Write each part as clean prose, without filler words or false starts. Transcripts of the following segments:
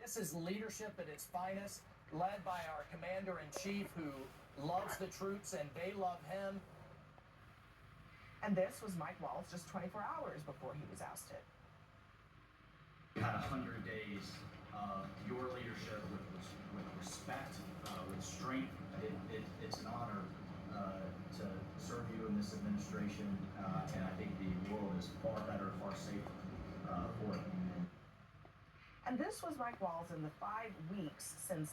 This is leadership at its finest, led by our commander-in-chief who loves the troops and they love him. And this was Mike Waltz just 24 hours before he was ousted. We had 100 days of your leadership with respect, with strength. It's an honor to serve you in this administration, and I think the world is far better, far safer for it. And this was Mike Waltz in the 5 weeks since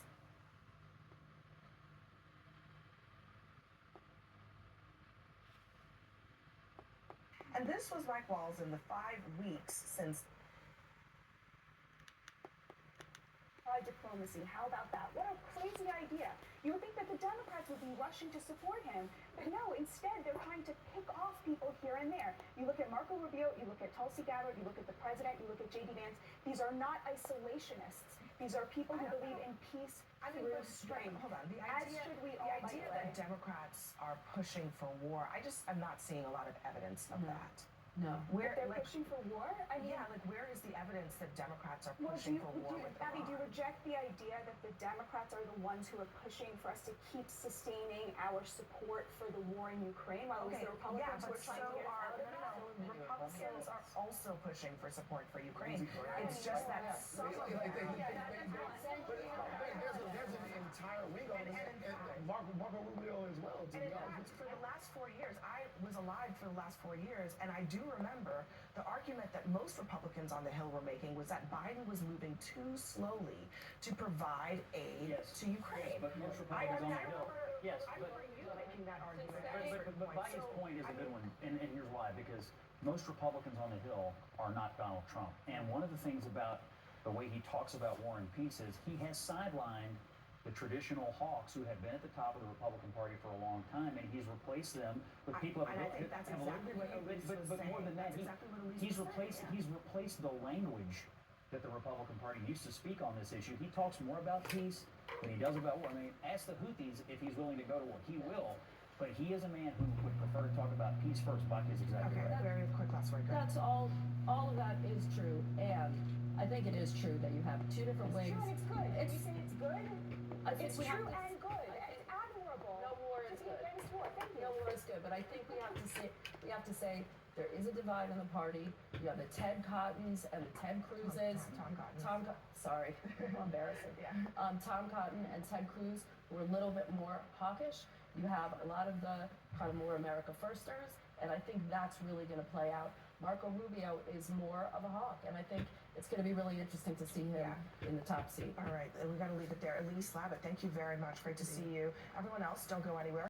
diplomacy. How about that? What a crazy idea. You would think that the Democrats would be rushing to support him, but no, instead they're trying to pick off people here and there. You look at Marco Rubio, you look at Tulsi Gabbard, you look at the president, you look at J.D. Vance. These are not isolationists. These are people who believe in peace through strength. Hold on. The idea that Democrats are pushing for war, I'm not seeing a lot of evidence of that. No. Where they're pushing for war? I mean, yeah, where is the evidence that Democrats are pushing for war with Iran? Abby, do you reject the idea that the Democrats are the ones who are pushing for us to keep sustaining our support for the war in Ukraine, while it was the Republicans who are trying to get out of that? Republicans are also pushing for support for Ukraine. It's just that some of them... There's an entire wing on this, and Marco Rubio as well. And in fact, for the last 4 years, I was alive for the last 4 years, and I do remember the argument that most Republicans on the Hill were making was that Biden was moving too slowly to provide aid to Ukraine. Yes, but most Republicans on the Hill. Yes, I remember you making that argument. But Biden's point is a good one, and here's why. Because most Republicans on the Hill are not Donald Trump. And one of the things about the way he talks about war and peace is he has sidelined the traditional hawks who have been at the top of the Republican Party for a long time, and he's replaced them with people and I think that's exactly what Elise was saying. More than that, he's replaced replaced the language that the Republican Party used to speak on this issue. He talks more about peace than he does about war. I mean, ask the Houthis if he's willing to go to war. He will. But he is a man who would prefer to talk about peace first. Buck is exactly right. Very quick last word. That's all of that is true, and I think it is true that you have two different ways. True, and it's good. Did you say it's good? It's true and good. It's admirable. No war is good. Against war. Thank you. No war is good, but I think we have to say there is a divide in the party. You have the Ted Cottons and the Ted Cruzes. Tom sorry, embarrassing. Yeah. Tom Cotton and Ted Cruz were a little bit more hawkish. You have a lot of the kind of more America firsters, and I think that's really going to play out. Marco Rubio is more of a hawk, and I think it's going to be really interesting to see him in the top seat. All right, we've got to leave it there. Elise Slavitt, thank you very much. Great to see you. Everyone else, don't go anywhere.